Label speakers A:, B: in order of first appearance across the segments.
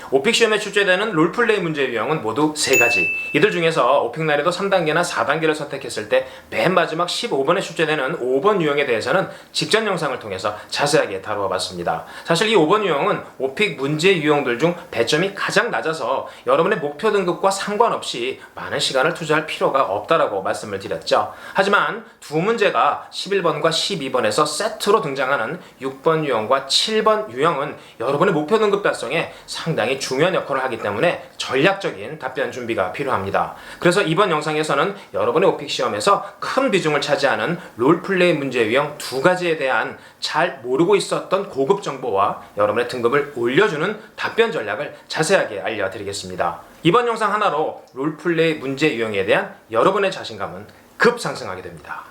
A: 오픽 시험에 출제되는 롤플레이 문제 유형은 모두 3가지. 이들 중에서 오픽 난이도 3단계나 4단계를 선택했을 때 맨 마지막 15번에 출제되는 5번 유형에 대해서는 직전 영상을 통해서 자세하게 다루어 봤습니다. 사실 이 5번 유형은 오픽 문제 유형들 중 배점이 가장 낮아서 여러분의 목표 등급과 상관없이 많은 시간을 투자할 필요가 없다라고 말씀을 드렸죠. 하지만 두 문제가 11번과 12번에서 세트로 등장하는 6번 유형과 7번 유형은 여러분의 목표 등급 달성에 상당히 중요한 역할을 하기 때문에 전략적인 답변 준비가 필요합니다. 그래서 이번 영상에서는 여러분의 오픽 시험에서 큰 비중을 차지하는 롤플레이 문제 유형 2가지에 대한 잘 모르고 있었던 고급 정보와 여러분의 등급을 올려주는 답변 전략을 자세하게 알려드리겠습니다. 이번 영상 하나로 롤플레이 문제 유형에 대한 여러분의 자신감은 급상승하게 됩니다.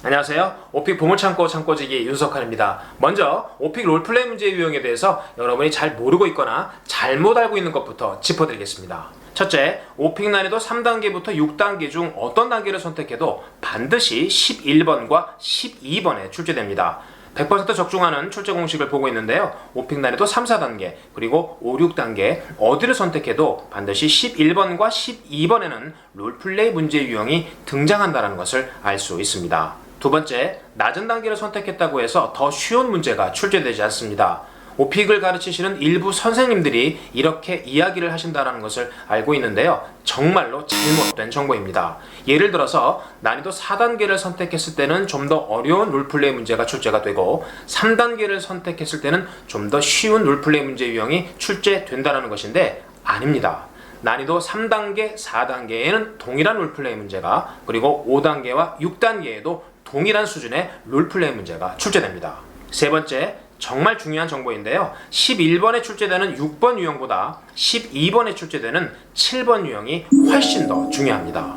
A: 안녕하세요. 오픽 보물창고 창고지기 윤석환입니다. 먼저 오픽 롤플레이 문제 유형에 대해서 여러분이 잘 모르고 있거나 잘못 알고 있는 것부터 짚어드리겠습니다. 첫째, 오픽 난이도 3단계부터 6단계 중 어떤 단계를 선택해도 반드시 11번과 12번에 출제됩니다. 100% 적중하는 출제 공식을 보고 있는데요. 오픽 난이도 3, 4단계, 그리고 5, 6단계 어디를 선택해도 반드시 11번과 12번에는 롤플레이 문제 유형이 등장한다는 것을 알 수 있습니다. 두 번째, 낮은 단계를 선택했다고 해서 더 쉬운 문제가 출제되지 않습니다. 오픽을 가르치시는 일부 선생님들이 이렇게 이야기를 하신다는 것을 알고 있는데요. 정말로 잘못된 정보입니다. 예를 들어서 난이도 4단계를 선택했을 때는 좀 더 어려운 롤플레이 문제가 출제가 되고 3단계를 선택했을 때는 좀 더 쉬운 롤플레이 문제 유형이 출제된다는 것인데 아닙니다. 난이도 3단계, 4단계에는 동일한 롤플레이 문제가, 그리고 5단계와 6단계에도 동일한 수준의 롤플레이 문제가 출제됩니다. 세 번째, 정말 중요한 정보인데요. 11번에 출제되는 6번 유형보다 12번에 출제되는 7번 유형이 훨씬 더 중요합니다.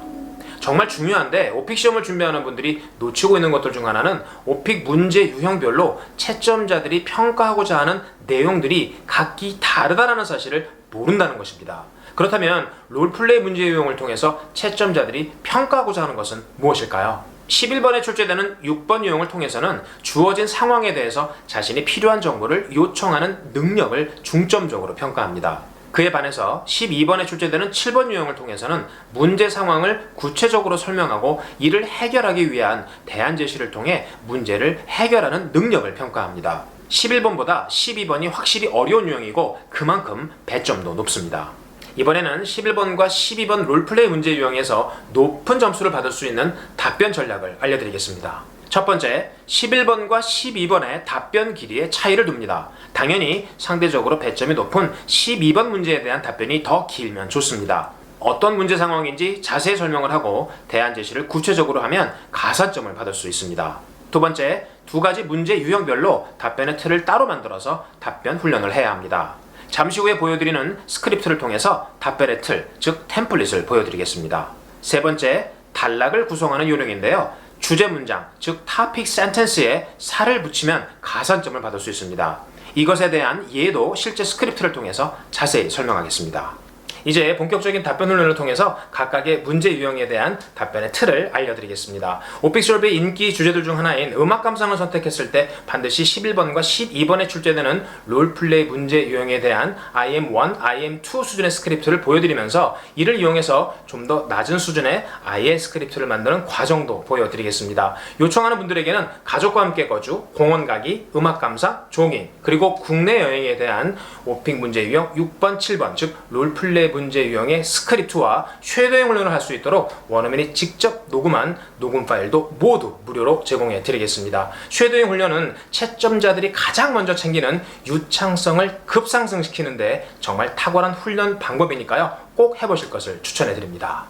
A: 정말 중요한데 오픽 시험을 준비하는 분들이 놓치고 있는 것들 중 하나는 오픽 문제 유형별로 채점자들이 평가하고자 하는 내용들이 각기 다르다는 사실을 모른다는 것입니다. 그렇다면 롤플레이 문제 유형을 통해서 채점자들이 평가하고자 하는 것은 무엇일까요? 11번에 출제되는 6번 유형을 통해서는 주어진 상황에 대해서 자신이 필요한 정보를 요청하는 능력을 중점적으로 평가합니다. 그에 반해서 12번에 출제되는 7번 유형을 통해서는 문제 상황을 구체적으로 설명하고 이를 해결하기 위한 대안 제시를 통해 문제를 해결하는 능력을 평가합니다. 11번보다 12번이 확실히 어려운 유형이고 그만큼 배점도 높습니다. 이번에는 11번과 12번 롤플레이 문제 유형에서 높은 점수를 받을 수 있는 답변 전략을 알려드리겠습니다. 첫 번째, 11번과 12번의 답변 길이의 차이를 둡니다. 당연히 상대적으로 배점이 높은 12번 문제에 대한 답변이 더 길면 좋습니다. 어떤 문제 상황인지 자세히 설명을 하고 대안 제시를 구체적으로 하면 가산점을 받을 수 있습니다. 두 번째, 2가지 문제 유형별로 답변의 틀을 따로 만들어서 답변 훈련을 해야 합니다. 잠시 후에 보여드리는 스크립트를 통해서 답변의 틀, 즉 템플릿을 보여드리겠습니다. 세 번째, 단락을 구성하는 요령인데요. 주제 문장, 즉 topic sentence에 살을 붙이면 가산점을 받을 수 있습니다. 이것에 대한 예도 실제 스크립트를 통해서 자세히 설명하겠습니다. 이제 본격적인 답변 훈련을 통해서 각각의 문제 유형에 대한 답변의 틀을 알려드리겠습니다. 오픽 솔브의 인기 주제들 중 하나인 음악 감상을 선택했을 때 반드시 11번과 12번에 출제되는 롤플레이 문제 유형에 대한 IM1, IM2 수준의 스크립트를 보여드리면서 이를 이용해서 좀 더 낮은 수준의 아예 스크립트를 만드는 과정도 보여드리겠습니다. 요청하는 분들에게는 가족과 함께 거주, 공원 가기, 음악 감상, 종이, 그리고 국내 여행에 대한 오픽 문제 유형 6번, 7번, 즉 롤플레이 문제 유형의 스크립트와 쉐도잉 훈련을 할 수 있도록 원어민이 직접 녹음한 녹음 파일도 모두 무료로 제공해 드리겠습니다. 쉐도잉 훈련은 채점자들이 가장 먼저 챙기는 유창성을 급상승시키는데 정말 탁월한 훈련 방법이니까요. 꼭 해보실 것을 추천해 드립니다.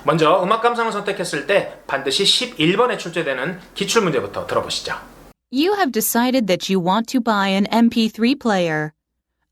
A: 먼저 음악 감상을 선택했을 때 반드시 11번에 출제되는 기출문제부터 들어보시죠.
B: You have decided that you want to buy an MP3 player.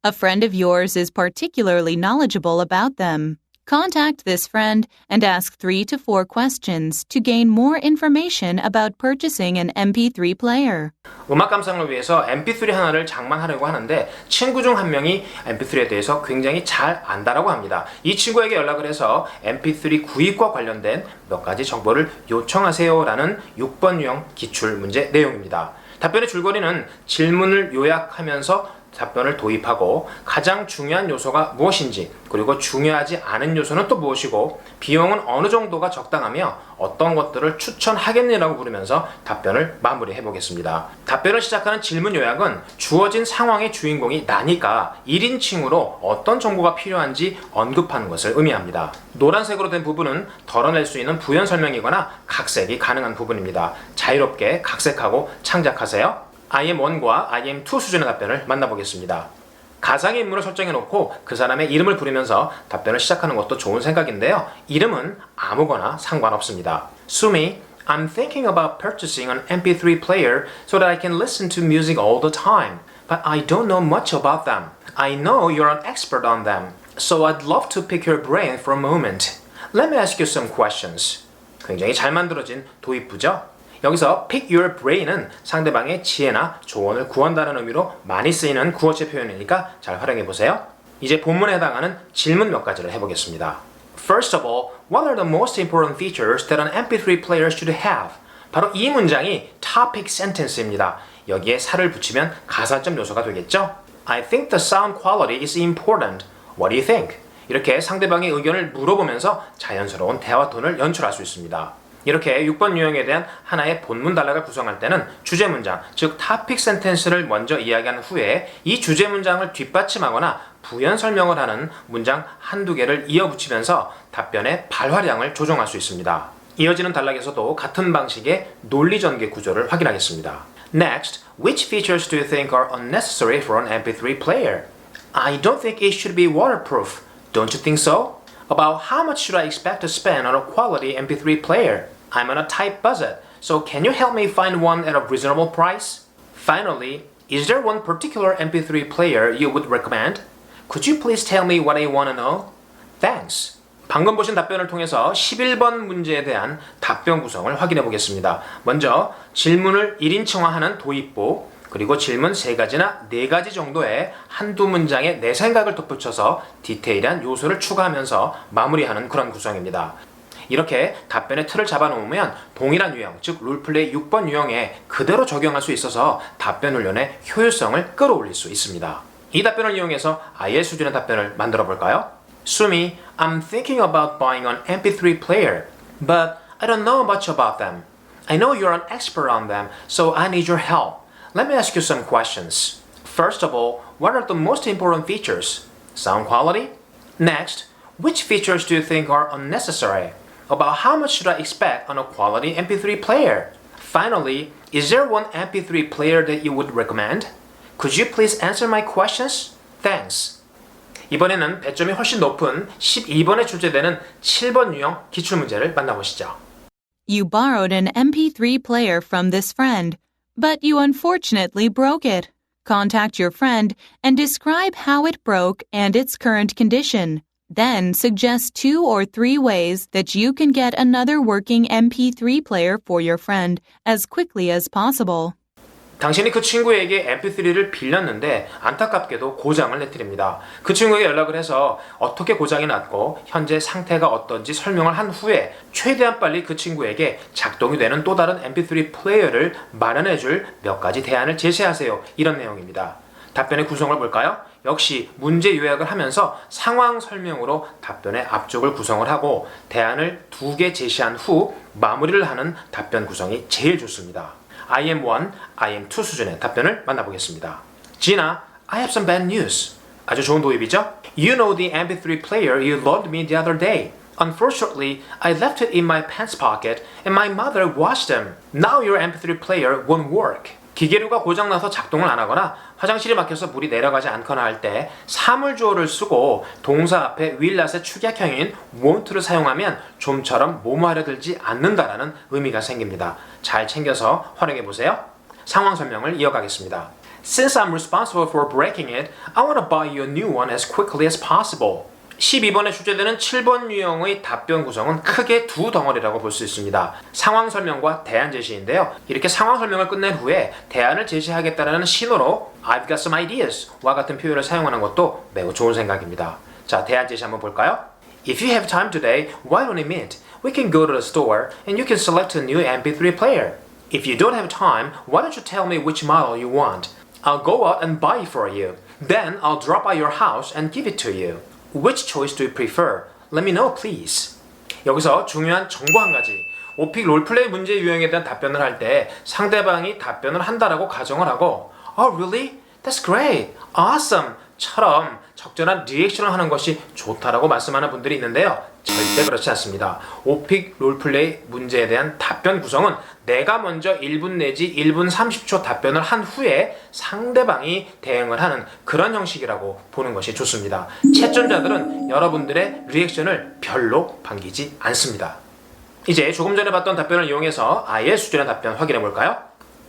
B: A friend of yours is particularly knowledgeable about them. Contact this friend and ask 3 to 4 questions to gain more information about purchasing an MP3 player.
A: 음악 감상을 위해서 MP3 하나를 장만하려고 하는데 친구 중 한 명이 MP3에 대해서 굉장히 잘 안다라고 합니다. 이 친구에게 연락을 해서 MP3 구입과 관련된 몇 가지 정보를 요청하세요라는 6번 유형 기출 문제 내용입니다. 답변의 줄거리는 질문을 요약하면서 답변을 도입하고 가장 중요한 요소가 무엇인지 그리고 중요하지 않은 요소는 또 무엇이고 비용은 어느 정도가 적당하며 어떤 것들을 추천하겠느냐고 부르면서 답변을 마무리해 보겠습니다. 답변을 시작하는 질문 요약은 주어진 상황의 주인공이 나니까 1인칭으로 어떤 정보가 필요한지 언급하는 것을 의미합니다. 노란색으로 된 부분은 덜어낼 수 있는 부연 설명이거나 각색이 가능한 부분입니다. 자유롭게 각색하고 창작하세요. IM1과 IM2 수준의 답변을 만나보겠습니다. 가상의 인물을 설정해놓고 그 사람의 이름을 부르면서 답변을 시작하는 것도 좋은 생각인데요. 이름은 아무거나 상관없습니다. Sumi, I'm thinking about purchasing an MP3 player so that I can listen to music all the time. But I don't know much about them. I know you're an expert on them. So I'd love to pick your brain for a moment. Let me ask you some questions. 굉장히 잘 만들어진 도입부죠? 여기서 pick your brain은 상대방의 지혜나 조언을 구한다는 의미로 많이 쓰이는 구어체 표현이니까 잘 활용해 보세요. 이제 본문에 해당하는 질문 몇 가지를 해보겠습니다. First of all, what are the most important features that an MP3 player should have? 바로 이 문장이 topic sentence입니다. 여기에 살을 붙이면 가산점 요소가 되겠죠? I think the sound quality is important. What do you think? 이렇게 상대방의 의견을 물어보면서 자연스러운 대화 톤을 연출할 수 있습니다. 이렇게 6번 유형에 대한 하나의 본문 단락을 구성할 때는 주제 문장, 즉 topic sentence를 먼저 이야기한 후에 이 주제 문장을 뒷받침하거나 부연 설명을 하는 문장 한두 개를 이어붙이면서 답변의 발화량을 조정할 수 있습니다. 이어지는 단락에서도 같은 방식의 논리 전개 구조를 확인하겠습니다. Next, which features do you think are unnecessary for an MP3 player? I don't think it should be waterproof. Don't you think so? About how much should I expect to spend on a quality MP3 player? I'm on a tight budget, so can you help me find one at a reasonable price? Finally, is there one particular MP3 player you would recommend? Could you please tell me what I want to know? Thanks. 방금 보신 답변을 통해서 11번 문제에 대한 답변 구성을 확인해 보겠습니다. 먼저 질문을 1인칭화하는 도입부, 그리고 질문 3가지나 4가지 정도의 한두 문장에 내 생각을 덧붙여서 디테일한 요소를 추가하면서 마무리하는 그런 구성입니다. 이렇게 답변의 틀을 잡아놓으면 동일한 유형, 즉 롤플레이 6번 유형에 그대로 적용할 수 있어서 답변 훈련의 효율성을 끌어올릴 수 있습니다. 이 답변을 이용해서 IL 수준의 답변을 만들어 볼까요? Sumi, I'm thinking about buying an MP3 player, but I don't know much about them. I know you're an expert on them, so I need your help. Let me ask you some questions. First of all, what are the most important features? Sound quality? Next, which features do you think are unnecessary? About how much should I expect on a quality MP3 player? Finally, is there one MP3 player that you would recommend? Could you please answer my questions? Thanks. 이번에는 배점이 훨씬 높은 12번에 출제되는 7번 유형 기출문제를 만나보시죠.
B: You borrowed an MP3 player from this friend, but you unfortunately broke it. Contact your friend and describe how it broke and its current condition. Then suggest 2 or 3 ways that you can get another working MP3 player for your friend as quickly as possible.
A: 당신이 그 친구에게 MP3를 빌렸는데 안타깝게도 고장을 내뜨립니다. 그 친구에게 연락을 해서 어떻게 고장이 났고 현재 상태가 어떤지 설명을 한 후에 최대한 빨리 그 친구에게 작동이 되는 또 다른 MP3 플레이어를 마련해줄 몇 가지 대안을 제시하세요. 이런 내용입니다. 답변의 구성을 볼까요? 역시 문제 요약을 하면서 상황 설명으로 답변의 앞쪽을 구성을 하고 대안을 2개 제시한 후 마무리를 하는 답변 구성이 제일 좋습니다. IM1, IM2 수준의 답변을 만나보겠습니다. Gina, I have some bad news. 아주 좋은 도입이죠? You know the MP3 player you loaned me the other day. Unfortunately, I left it in my pants pocket and my mother washed them. Now your MP3 player won't work. 기계류가 고장나서 작동을 안 하거나 화장실이 막혀서 물이 내려가지 않거나 할 때 사물주어를 쓰고 동사 앞에 윌낫의 축약형인 won't를 사용하면 좀처럼 뭐뭐하려 들지 않는다라는 의미가 생깁니다. 잘 챙겨서 활용해 보세요. 상황 설명을 이어가겠습니다. Since I'm responsible for breaking it, I want to buy you a new one as quickly as possible. 12번에 출제되는 7번 유형의 답변 구성은 크게 두 덩어리라고 볼 수 있습니다. 상황 설명과 대안 제시인데요. 이렇게 상황 설명을 끝낸 후에 대안을 제시하겠다는 신호로 I've got some ideas 와 같은 표현을 사용하는 것도 매우 좋은 생각입니다. 자, 대안 제시 한번 볼까요? If you have time today, why don't we meet? We can go to the store and you can select a new MP3 player. If you don't have time, why don't you tell me which model you want? I'll go out and buy it for you. Then I'll drop by your house and give it to you. Which choice do you prefer? Let me know, please. 여기서 중요한 정보 한 가지. 오픽 롤플레이 문제 유형에 대한 답변을 할 때 상대방이 답변을 한다라고 가정을 하고 Oh, really? That's great. Awesome. 처럼 적절한 리액션을 하는 것이 좋다라고 말씀하는 분들이 있는데요. 절대 그렇지 않습니다. 오픽 롤플레이 문제에 대한 답변 구성은 내가 먼저 1분 내지 1분 30초 답변을 한 후에 상대방이 대응을 하는 그런 형식이라고 보는 것이 좋습니다. 채점자들은 여러분들의 리액션을 별로 반기지 않습니다. 이제 조금 전에 봤던 답변을 이용해서 아이의 수준의 답변 확인해 볼까요?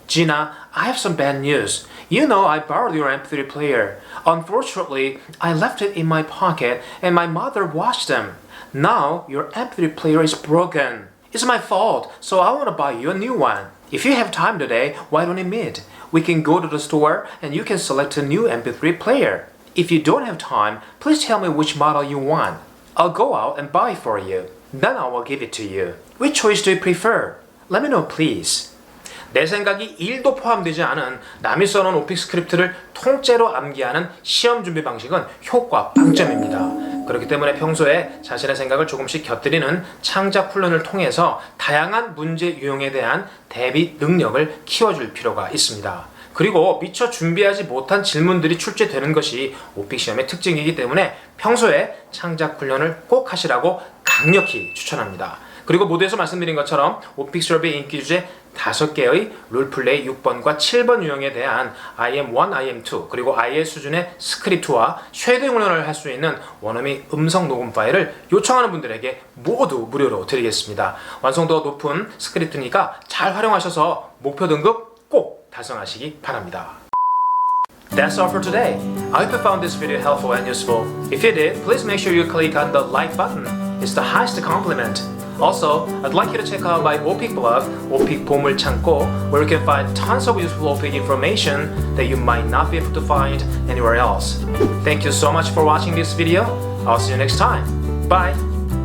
A: Gina, I have some bad news. You know I borrowed your MP3 player. Unfortunately, I left it in my pocket and my mother washed them. Now your MP3 player is broken. It's my fault, so I want to buy you a new one. If you have time today, why don't we meet? We can go to the store and you can select a new MP3 player. If you don't have time, please tell me which model you want. I'll go out and buy it for you. Then I will give it to you. Which choice do you prefer? Let me know, please. 내 생각이 1도 포함되지 않은 남이 써놓은 오픽 스크립트를 통째로 암기하는 시험 준비 방식은 효과 빵점입니다. 그렇기 때문에 평소에 자신의 생각을 조금씩 곁들이는 창작 훈련을 통해서 다양한 문제 유형에 대한 대비 능력을 키워줄 필요가 있습니다. 그리고 미처 준비하지 못한 질문들이 출제되는 것이 오픽 시험의 특징이기 때문에 평소에 창작 훈련을 꼭 하시라고 강력히 추천합니다. 그리고 모두에서 말씀드린 것처럼 오픽 서베이 인기 주제 5개의 롤플레이 6번과 7번 유형에 대한 IM1, IM2 그리고 IL 수준의 스크립트와 쉐이딩 훈련을 할 수 있는 원어미 음성 녹음 파일을 요청하는 분들에게 모두 무료로 드리겠습니다. 완성도가 높은 스크립트니까 잘 활용하셔서 목표 등급 꼭 달성하시기 바랍니다. That's all for today. I hope you found this video helpful and useful. If you did, please make sure you click on the like button. It's the highest compliment. Also, I'd like you to check out my OPIC blog, OPIC 보물창고, where you can find tons of useful OPIC information that you might not be able to find anywhere else. Thank you so much for watching this video. I'll see you next time. Bye!